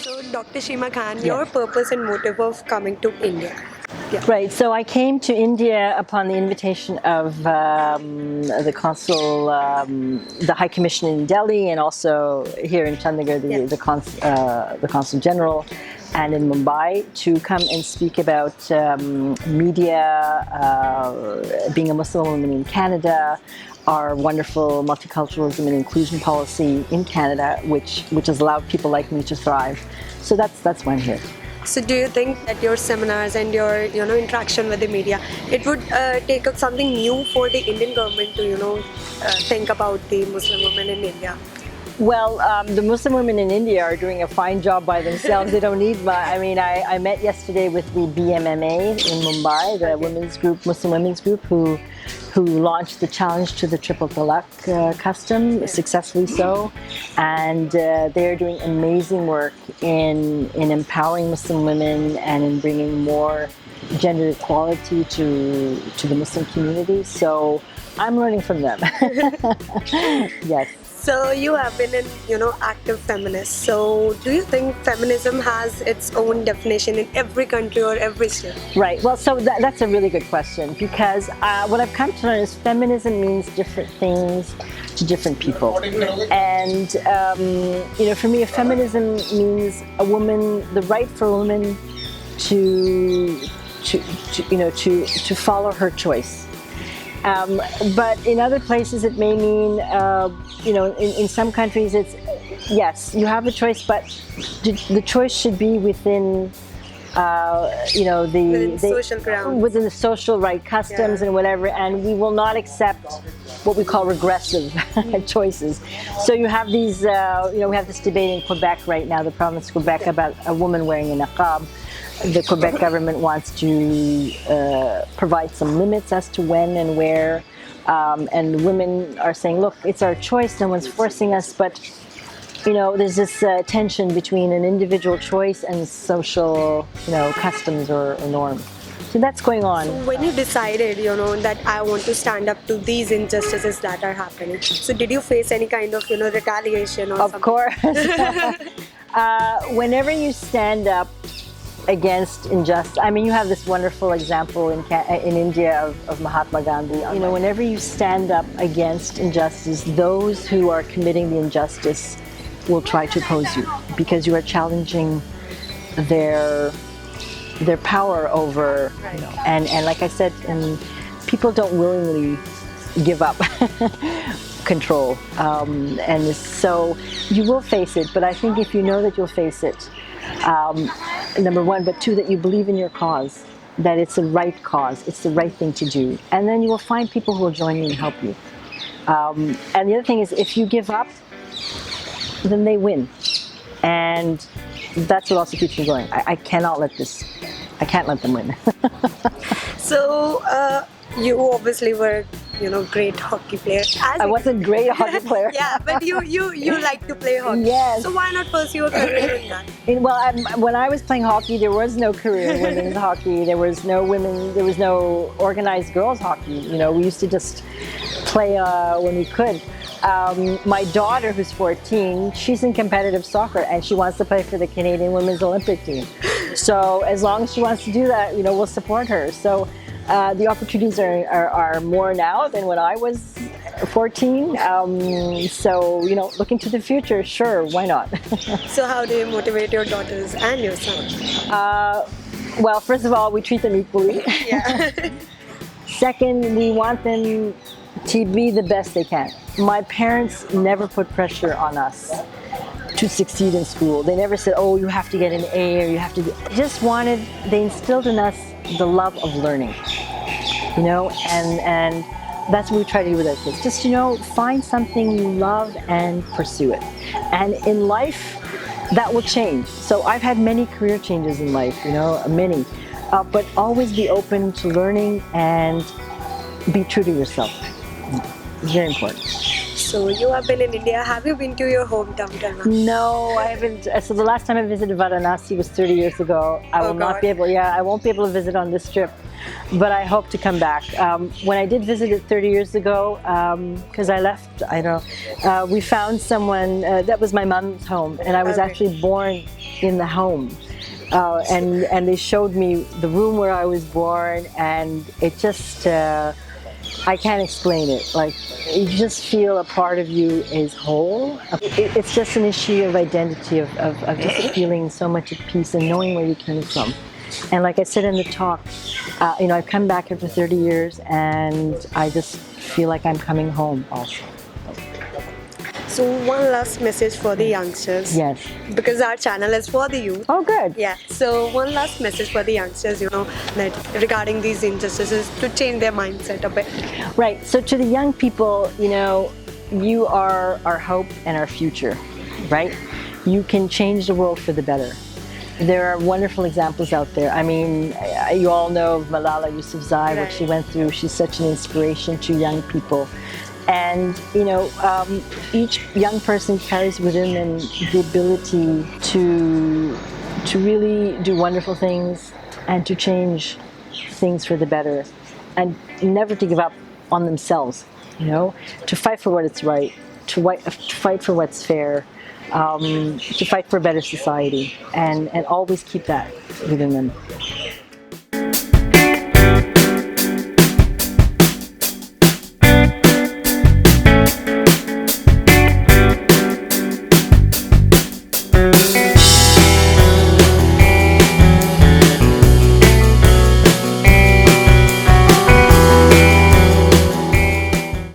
So, Dr. Sheema Khan, your purpose and motive of coming to India. Yeah. Right. So I came to India upon the invitation of the consul, the High Commission in Delhi, and also here in Chandigarh, the consul general, and in Mumbai, to come and speak about media, being a Muslim woman in Canada, our wonderful multiculturalism and inclusion policy in Canada, which has allowed people like me to thrive. So that's why I'm here. So, do you think that your seminars and your interaction with the media, it would take up something new for the Indian government to think about the Muslim women in India? Well, the Muslim women in India are doing a fine job by themselves. They don't need my. I mean, I met yesterday with the BMMA in Mumbai, the women's group, Muslim women's group, who launched the challenge to the triple talaq custom, successfully so, and they're doing amazing work in empowering Muslim women and in bringing more gender equality to the Muslim community. So I'm learning from them. Yes. So you have been an active feminist. So do you think feminism has its own definition in every country or every state? Right. Well, so that's a really good question, because what I've come to learn is feminism means different things to different people. And for me, feminism means the right for a woman to follow her choice. But in other places, it may mean, in some countries, it's, yes, you have a choice, but the choice should be within, social grounds. Within the social right customs and whatever, and we will not accept what we call regressive choices. So you have these, we have this debate in Quebec right now, the province of Quebec, about a woman wearing a niqab. The Quebec government wants to provide some limits as to when and where, and women are saying, look, it's our choice, no one's forcing us, but there's this tension between an individual choice and social customs or norms. So that's going on. So when you decided that I want to stand up to these injustices that are happening, so did you face any kind of retaliation or something? Of course. Whenever you stand up against injustice, I mean, you have this wonderful example in India of Mahatma Gandhi. Whenever you stand up against injustice, those who are committing the injustice will try to oppose you, because you are challenging their power over, and like I said, people don't willingly give up control, and so you will face it. But I think if you know that you'll face it, number one, but two, that you believe in your cause, that it's the right cause, it's the right thing to do, and then you will find people who will join you and help you. And the other thing is, if you give up, then they win, and that's what also keeps me going. I can't let them win. So you obviously were great hockey player. I wasn't a great hockey player. Yeah, but you like to play hockey. Yes. So why not pursue a career in that? Well, when I was playing hockey, there was no career in women's hockey. There was no organized girls hockey. We used to just play when we could. My daughter, who's 14, she's in competitive soccer, and she wants to play for the Canadian Women's Olympic team. So as long as she wants to do that, we'll support her. So the opportunities are more now than when I was 14. So looking to the future, sure, why not? So how do you motivate your daughters and your son? Well, first of all, we treat them equally. Yeah. Second, we want them to be the best they can. My parents never put pressure on us to succeed in school. They never said, oh, you have to get an A or you have to they instilled in us the love of learning, and that's what we try to do with our kids. Just, find something you love and pursue it. And in life, that will change. So I've had many career changes in life, many, but always be open to learning and be true to yourself. Very important. So you have been in India. Have you been to your hometown till now? No, I haven't. So the last time I visited Varanasi was 30 years ago. I won't be able to visit on this trip. but I hope to come back. When I did visit it 30 years ago, because I left, I don't know, we found someone, that was my mom's home, and I was Okay. actually born in the home. And they showed me the room where I was born, and it just, I can't explain it. Like, you just feel a part of you is whole. It's just an issue of identity, of just feeling so much at peace and knowing where you came from. And like I said in the talk, I've come back here for 30 years, and I just feel like I'm coming home also. So one last message for the youngsters. Yes. Because our channel is for the youth. Oh, good. Yeah. So one last message for the youngsters, that regarding these injustices to change their mindset a bit. Right. So to the young people, you are our hope and our future, right? You can change the world for the better. There are wonderful examples out there. I mean, you all know of Malala Yousafzai, what she went through. She's such an inspiration to young people. And, each young person carries within them the ability to really do wonderful things and to change things for the better, and never to give up on themselves, to fight for what is right, to fight for what's fair, to fight for a better society, and always keep that within them.